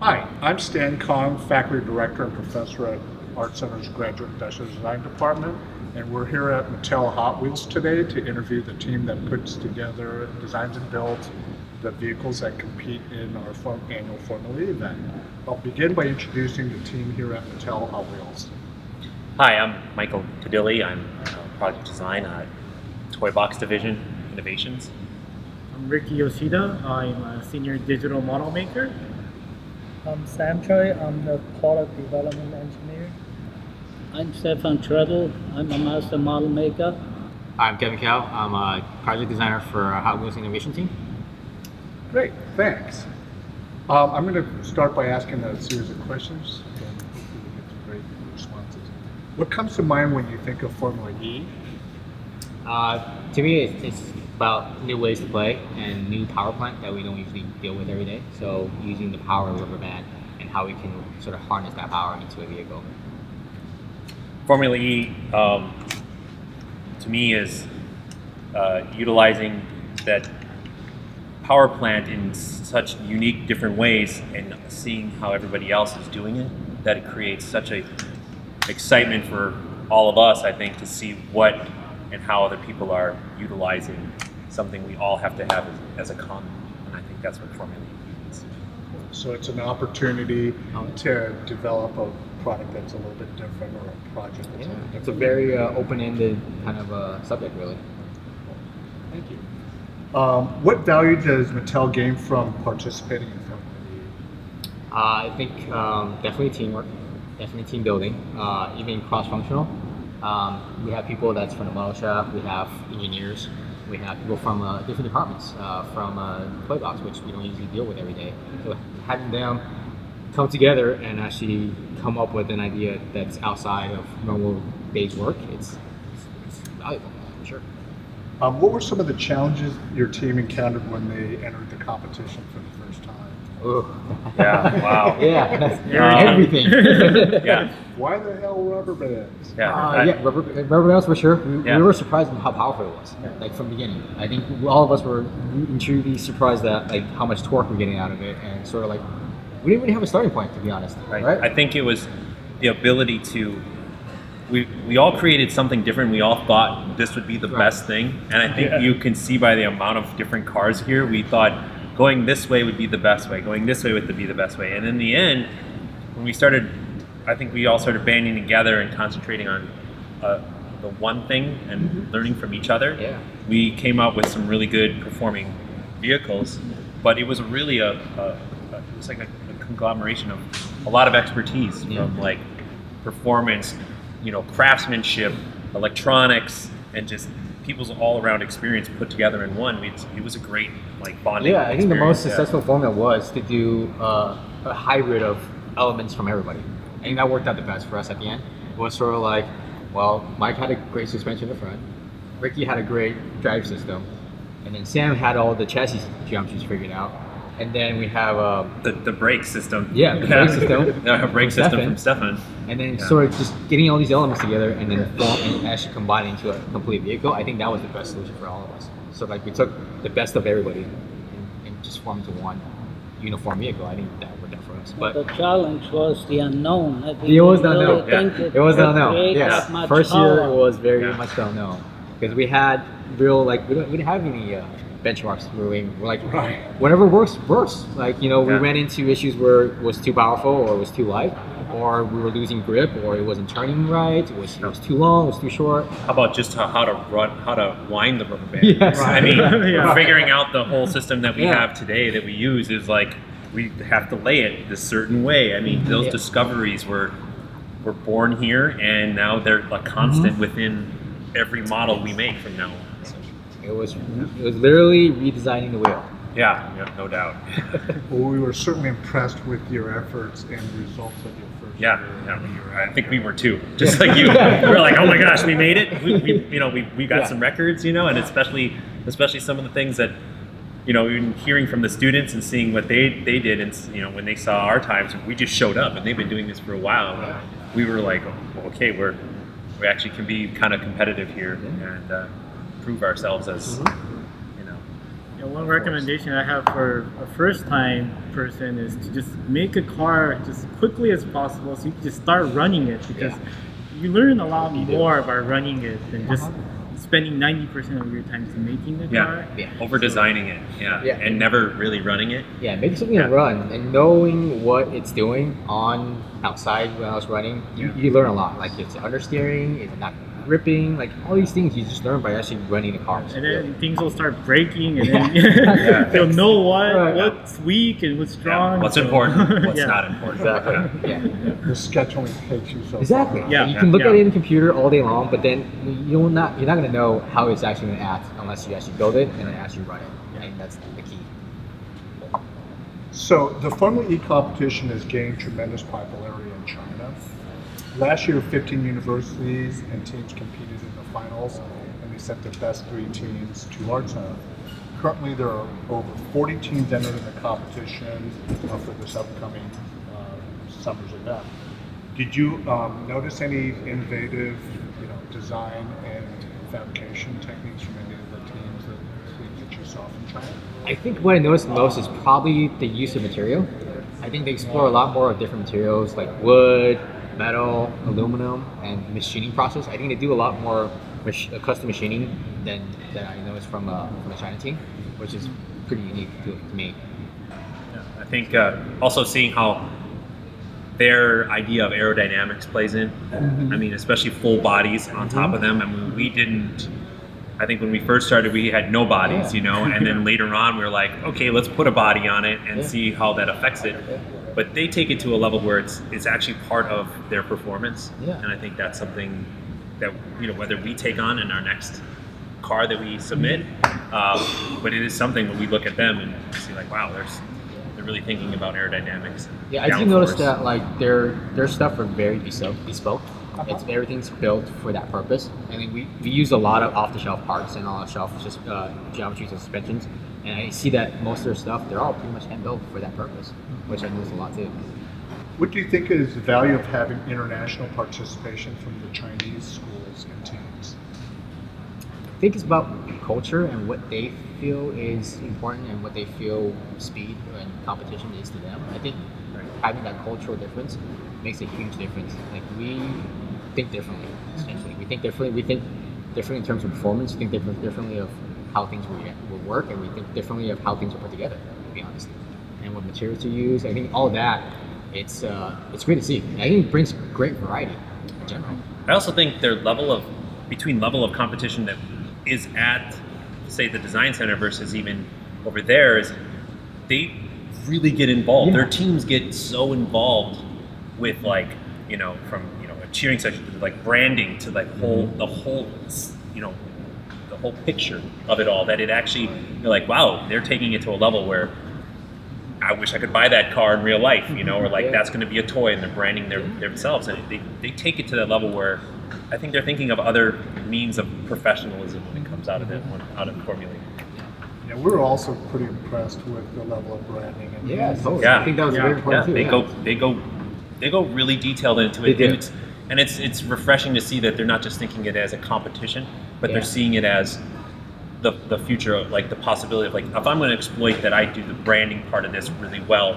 Hi, I'm Stan Kong, Faculty Director and Professor at Art Center's Graduate Industrial Design Department, and we're here at Mattel Hotwheels today to interview the team that puts together, designs and builds the vehicles that compete in our annual Formula E event. I'll begin by introducing the team here at Mattel Hotwheels. Hi, I'm Michael Cadilli. I'm Project Design at Toy Box Division Innovations. I'm Ricky Yoshida. I'm a senior digital model maker. I'm Sam Choi. I'm the product development engineer. I'm Stefan Treadle. I'm a master model maker. I'm Kevin Cow. I'm a project designer for Hot Wheels Innovation Team. Great, thanks. I'm going to start by asking a series of questions, and hopefully we get some great responses. What comes to mind when you think of Formula E? To me, it's about new ways to play and new power plant that we don't usually deal with every day. So using the power of rubber band and how we can sort of harness that power into a vehicle. Formula E, to me, is utilizing that power plant in such unique different ways and seeing how everybody else is doing it, that it creates such a excitement for all of us, I think, to see what and how other people are utilizing something we all have to have as a common. And I think that's what Formula E is. So it's an opportunity to develop a product that's a little bit different, or a project that's a little different. It's a very open-ended kind of subject, really. Thank you. What value does Mattel gain from participating in Formula E? I think definitely teamwork, definitely team building, even cross-functional. We have people that's from the model shop, we have engineers, we have people from different departments, from Toy Box, which we don't usually deal with every day. So having them come together and actually come up with an idea that's outside of normal day's work, it's valuable, for sure. What were some of the challenges your team encountered when they entered the competition for the first time? Oh. Yeah, wow. Yeah, that's everything. Yeah. Why the hell rubber bands? Yeah, rubber bands for sure. We were surprised at how powerful it was, like from the beginning. I think all of us were truly surprised at like how much torque we're getting out of it, and sort of like we didn't really have a starting point, to be honest. Right. I think it was the ability to. We all created something different. We all thought this would be the best thing, and I think you can see by the amount of different cars here, we thought going this way would be the best way, going this way would be the best way. And in the end, when we started, I think we all started banding together and concentrating on the one thing and learning from each other. Yeah. We came out with some really good performing vehicles, but it was really it was like a conglomeration of a lot of expertise from like performance, craftsmanship, electronics, and just people's all-around experience put together in one. It was a great bonding. Yeah, I think the most successful formula was to do a hybrid of elements from everybody. I think that worked out the best for us at the end. It was sort of like, well, Mike had a great suspension in the front, Ricky had a great drive system, and then Sam had all the chassis geometries figured out. And then we have the brake system. Yeah, the brake system. The brake system from Stefan. And then sort of just getting all these elements together and then and actually combining into a complete vehicle. I think that was the best solution for all of us. So like we took the best of everybody and just formed into one uniform vehicle. I think that worked out for us. But the challenge was the unknown. It was the unknown. It was the unknown. Yes. First year it was very much the unknown because we had real we didn't have any benchmarks. We're like, whatever works. Like, we ran into issues where it was too powerful or it was too light, or we were losing grip, or it wasn't turning right, it was too long, it was too short. How about just how to wind the rubber band? Yes. I mean, figuring out the whole system that we have today that we use is like, we have to lay it this certain way. I mean, those discoveries were born here, and now they're a constant within every model we make from now on. It was literally redesigning the wheel. Yeah, no doubt. Well, we were certainly impressed with your efforts and the results of your first year. I think we were too. Just like you, we were like, oh my gosh, we made it. We got some records, and especially some of the things that, even hearing from the students and seeing what they did, and when they saw our times, we just showed up, and they've been doing this for a while. We were like, okay, we actually can be kind of competitive here and prove ourselves as One recommendation I have for a first-time person is to just make a car just quickly as possible, so you can just start running it, because you learn a lot more by running it than just spending 90% of your time to making the car. Over designing it, and never really running it. Yeah, making something to run and knowing what it's doing on outside when I was running, you learn a lot. Like, it's understeering, it's not gripping, like all these things you just learn by actually running the car. And then things will start breaking, and then you'll know what's weak and what's strong. What's important, what's not important. Exactly. The sketch only takes you so Exactly. far. Yeah. You can look at it in the computer all day long, but then you're not going to know how it's actually going to act unless you actually build it and then actually run it. I think that's the key. So the Formula E competition has gained tremendous popularity in China. Last year, 15 universities and teams competed in the finals, and they sent their best 3 teams to Art Center. Currently, there are over 40 teams entering the competition for this upcoming summer's event. Did you notice any innovative, design and fabrication techniques from any of the teams that you saw from China? I think what I noticed the most is probably the use of material. I think they explore a lot more of different materials like wood, metal, aluminum, and machining process. I think they do a lot more custom machining than I noticed from the China team, which is pretty unique to me. Yeah, I think also seeing how their idea of aerodynamics plays in. I mean, especially full bodies on top of them. I mean, we didn't. I think when we first started, we had no bodies, and then later on, we were like, okay, let's put a body on it and see how that affects it. But they take it to a level where it's actually part of their performance, and I think that's something that whether we take on in our next car that we submit, but it is something when we look at them and see like, wow, they're really thinking about aerodynamics. Yeah, I do notice that like their stuff are very bespoke. Everything's built for that purpose. I mean, we use a lot of off-the-shelf parts and off-the-shelf just geometries and suspensions, and I see that most of their stuff, they're all pretty much hand-built for that purpose, which I notice a lot too. What do you think is the value of having international participation from the Chinese schools and teams? I think it's about culture and what they feel is important and what they feel speed and competition is to them. I think having that cultural difference makes a huge difference. Like, we think differently, essentially. We think differently. We think differently in terms of performance. We think differently of how things will work, and we think differently of how things are put together, to be honest. And what materials to use. I think all of that, it's great to see. I think it brings great variety in general. I also think their level of competition that is at, say, the design center versus even over there is they really get involved. Their teams get so involved with from a cheering section to like branding to like the whole picture of it all, that it actually, you're like, wow, they're taking it to a level where I wish I could buy that car in real life, or like that's going to be a toy, and they're branding themselves, and they take it to that level where I think they're thinking of other means of professionalism when it comes out of Formula E. Yeah, we're also pretty impressed with the level of branding. And Totally. I think that was very important too. They go really detailed into it, and it's refreshing to see that they're not just thinking it as a competition, but they're seeing it as the future, like the possibility of like, if I'm going to exploit that I do the branding part of this really well,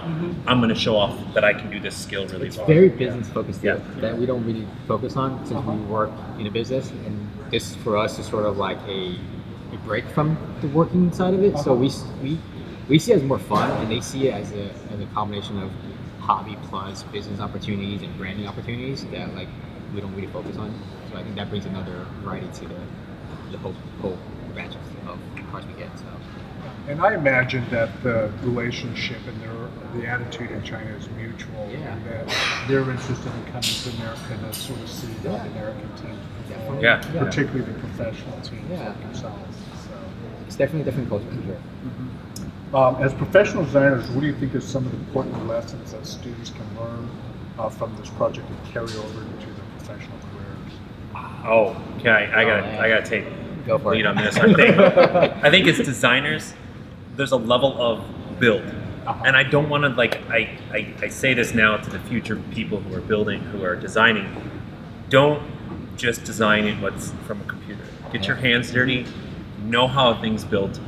I'm going to show off that I can do this skill really well. It's very business focused that we don't really focus on since we work in a business, and this for us is sort of like a break from the working side of it. So we see it as more fun, and they see it as a combination of hobby plus business opportunities and branding opportunities that like we don't really focus on. So I think that brings another variety to the whole branch of cars we get. So. And I imagine that the relationship and the attitude in China is mutual, and that they're interested in coming to America to sort of see how the American teams perform, particularly the professional teams like themselves. So. It's definitely a different culture for sure. As professional designers, what do you think is some of the important lessons that students can learn from this project and carry over into their professional careers? Oh, okay. I gotta take lead on this. I think as designers, there's a level of build, and I don't want to I say this now to the future people who are building, who are designing. Don't just design what's from a computer. Get your hands dirty. Know how a thing's built.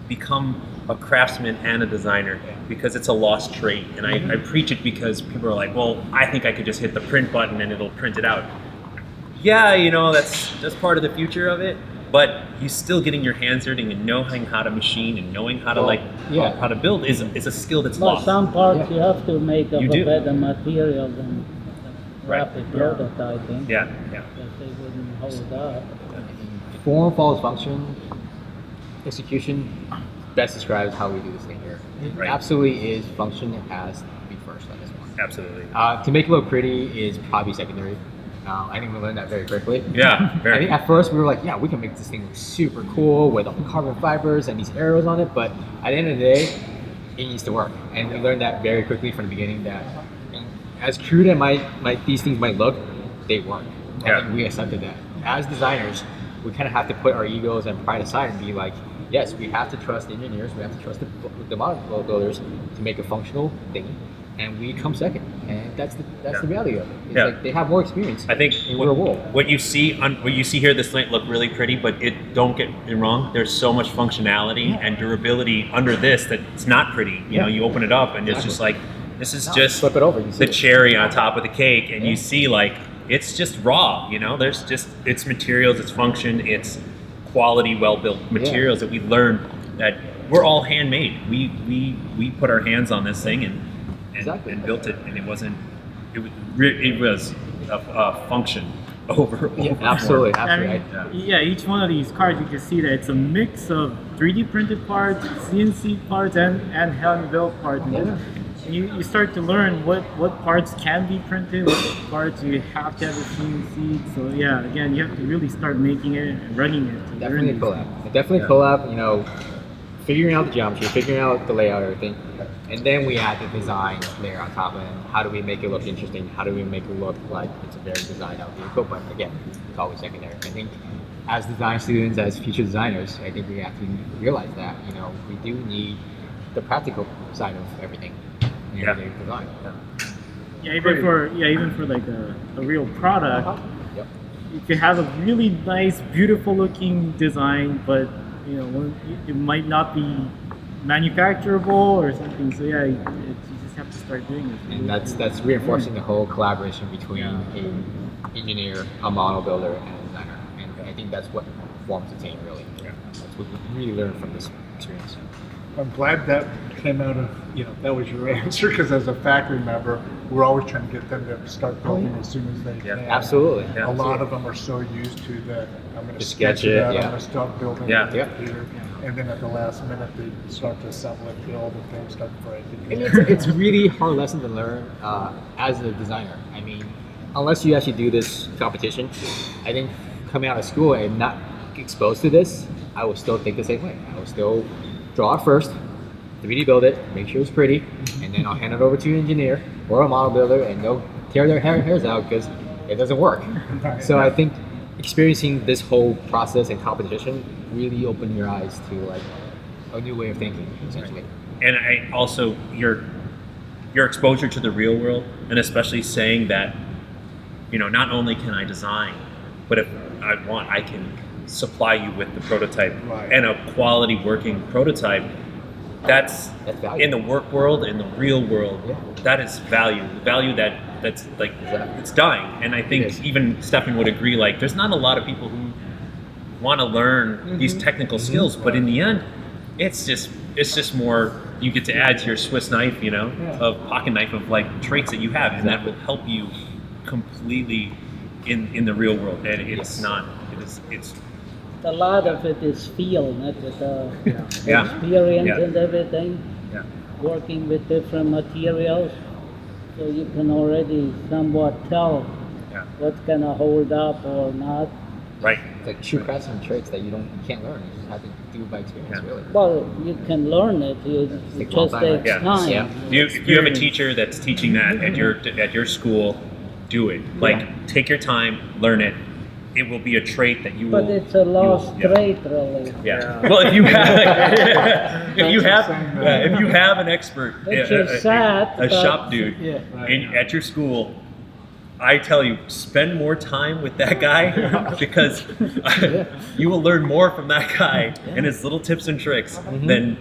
become a craftsman and a designer because it's a lost trait. And I preach it because people are like, well, I think I could just hit the print button and it'll print it out. Yeah, you know, that's part of the future of it. But you still getting your hands dirty and knowing how to machine and knowing how to how to build is a skill that's Well, lost. some parts you have to make of You a do. better material than Right. rapid prototyping. Yeah. Because they wouldn't hold up. Form follows function. Execution best describes how we do this thing here. It Right. absolutely is function has to be first on this one. Absolutely. To make it look pretty is probably secondary. I think we learned that very quickly. Yeah. I Very. think at first we were like, yeah, we can make this thing look super cool with all the carbon fibers and these arrows on it, but at the end of the day, it needs to work. And we learned that very quickly from the beginning that as crude as these things might look, they work. Yeah. And we accepted that. As designers, we kind of have to put our egos and pride aside and be like, yes, we have to trust engineers, we have to trust the model builders to make a functional thing, and we come second. And that's the reality of it. It's like they have more experience. I think in real world. what you see here, this might look really pretty, but don't get me wrong. There's so much functionality and durability under this that it's not pretty. You know, you open it up and it's just like this is just flip it over, you see the it. cherry on top of the cake, and you see like it's just raw. You know, there's just it's materials, it's function, it's quality, well-built materials that we learned that we're all handmade. We put our hands on this thing and built it, and it was a function over. Absolutely. Yeah, each one of these cards, you can see that it's a mix of 3D printed parts, CNC parts, and hand-built parts. And you start to learn what parts can be printed, what parts you have to have a CNC. So yeah, again, you have to really start making it and running it. Definitely a collab. Definitely a collab, you know, figuring out the geometry, figuring out the layout, everything. And then we add the design layer on top of it. How do we make it look interesting? How do we make it look like it's a very designed out vehicle? But again, it's always secondary. I think as design students, as future designers, I think we have to realize that, you know, we do need the practical side of everything. Yeah. Design. Yeah, even for like a real product, Yep. you can have a really nice, beautiful looking design, but you know, it might not be manufacturable or something. So yeah, you just have to start doing it. And that's reinforcing the whole collaboration between an engineer, a model builder, and a designer. And I think that's what forms a team, really. That's what we really learned from this experience. I'm glad that came out of, that was your answer, because as a faculty member, we're always trying to get them to start building as soon as they can. Absolutely. A lot of them are so used to that, I'm going to Just sketch it out, yeah. I'm going to start building Yeah. on the computer, and then at the last minute they start to assemble it, build, and things start breaking. And it's really hard lesson to learn as a designer. I mean, unless you actually do this competition, I think coming out of school and not exposed to this, I would still think the same way. I would still draw it first, 3D build it, make sure it's pretty, and then I'll hand it over to an engineer or a model builder, and they'll tear their hairs out because it doesn't work. So I think experiencing this whole process and competition really opened your eyes to like a new way of thinking, essentially. And I also your exposure to the real world, and especially saying that, not only can I design, but if I want, I can supply you with the prototype and a quality working prototype. That's value. In the work world, in the real world, that is value. The value that's like it's dying. And I think even Stefan would agree. Like, there's not a lot of people who want to learn these technical skills, but in the end, it's just more you get to add to your Swiss knife, of pocket knife of like traits that you have, and that will help you completely in the real world. And it's not. It's A lot of it is feel, not with experience Yeah. and everything. Yeah. Working with different materials, so you can already somewhat tell what's gonna hold up or not. Right. It's like true craftsman traits that you can't learn. You just have to do by experience, really. Well, you can learn it. It Takes a long just time, takes time. If you have a teacher that's teaching that at your school, do it. Like, take your time, learn it. It will be a trait that you will. But it's a lost trait, really. Yeah. Well, if you have, if you have an expert, Which is sad, a but- shop dude at your school, I tell you, spend more time with that guy because you will learn more from that guy and his little tips and tricks than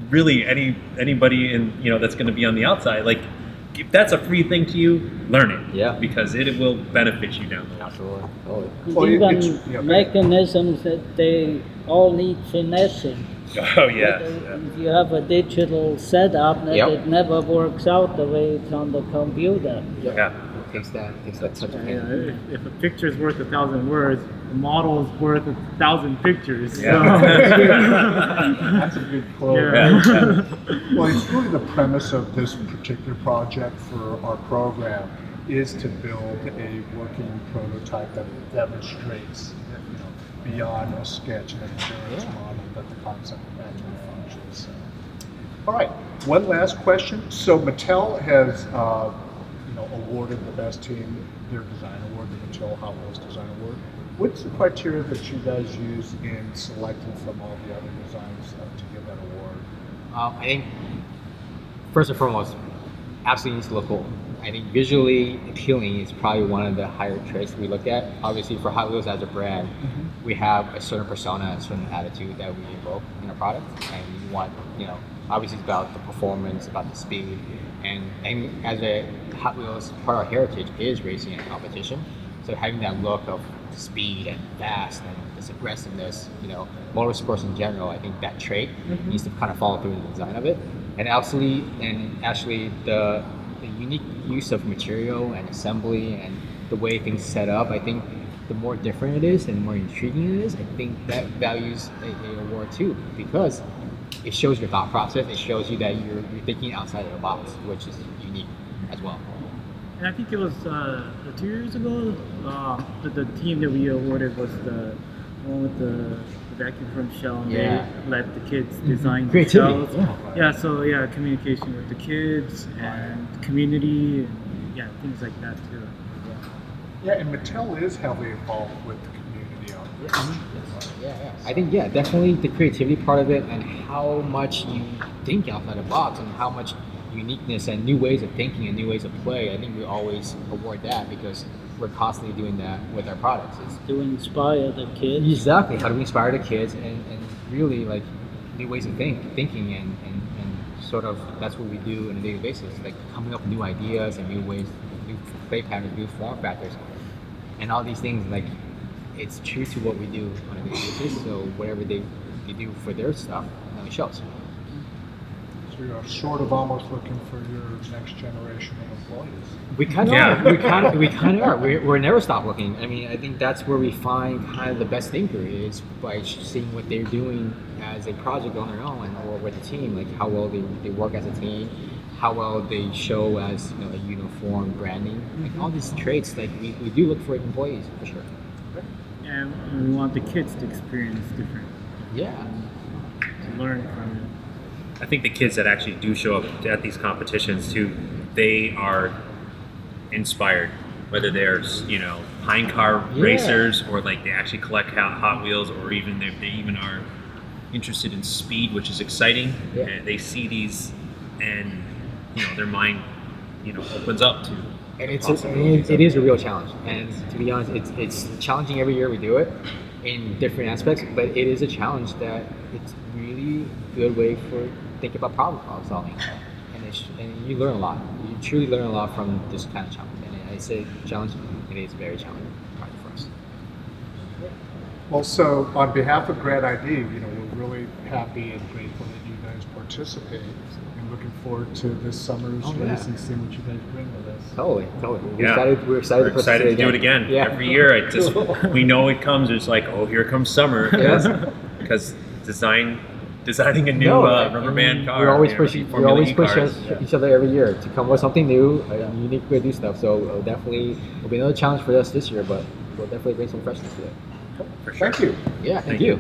really anybody that's going to be on the outside. Like, if that's a free thing to you, learn it. Yeah. Because it will benefit you down the line. Absolutely. Totally. Even mechanisms that they all need finessing. Oh yeah. If you have a digital setup, that it never works out the way it's on the computer. Yeah. It takes that touch of Yeah, hand. if a picture is worth 1,000 words, a model is worth 1,000 pictures. Yeah. That's a good quote. Yeah. Well, it's really the premise of this particular project for our program is to build a working prototype that demonstrates, beyond a sketch and an endurance model that the concept actually functions. So. All right, one last question. So Mattel has, awarded the best team their design award, the Mattel Hotwheels Design Award. What's the criteria that you guys use in selecting from all the other designs to give that award? I think first and foremost, absolutely needs to look cool. I think visually appealing is probably one of the higher traits we look at. Obviously, for Hot Wheels as a brand, we have a certain persona, a certain attitude that we evoke in a product, and we want, obviously it's about the performance, about the speed, and as a Hot Wheels, part of our heritage is racing and competition. So having that look of speed and fast and this aggressiveness, motorsports in general, I think that trait needs to kind of follow through in the design of it. And actually, the unique use of material and assembly and the way things set up, I think the more different it is and the more intriguing it is, I think that values a award too, because it shows your thought process, it shows you that you're thinking outside of the box, which is unique as well. And I think it was 2 years ago, the team that we awarded was the one with the vacuum from shell, and they let the kids design the shells. So communication with the kids and the community, and things like that too. Yeah, and Mattel is heavily involved with the community on this. Yeah. I think definitely the creativity part of it and how much you think outside the box and how much uniqueness and new ways of thinking and new ways of play. I think we always award that because we're constantly doing that with our products. It's to inspire the kids. Exactly. How do we inspire the kids and really like new ways of thinking and sort of that's what we do on a daily basis, like coming up with new ideas and new ways, new play patterns, new form factors, and all these things. Like it's true to what we do on a daily basis. So whatever they do for their stuff, it shows. So you're sort of almost looking for your next generation of employees. We kind of are. We kind of are. We're never stop looking. I mean, I think that's where we find kind of the best thinker is by seeing what they're doing as a project on their own or with a team, like how well they work as a team, how well they show as a uniform branding, like all these traits. Like we do look for employees for sure. And we want the kids to experience different. Yeah. To learn from it. I think the kids that actually do show up at these competitions too, they are inspired. Whether they're pine car racers or like they actually collect Hot Wheels, or even they even are interested in speed, which is exciting. And they see these, and their mind opens up to. And it is a real challenge. And to be honest, it's challenging every year we do it in different aspects. But it is a challenge that it's really good way for think about problem solving, and you learn a lot. You truly learn a lot from this kind of challenge. And I say challenge, it is very challenging for us. Well, so on behalf of Grad ID, we're really happy and grateful that you guys participate, and looking forward to this summer's race and seeing what you guys bring with us. Totally. We're excited to do it again. Every year. We know it comes. It's like, oh, here comes summer. Because designing a new rubber band car. We always push each other every year to come with something new, a unique way to do stuff. So it'll be another challenge for us this year, but we'll definitely bring some freshness to it. For sure. Thank you. Yeah, thank you.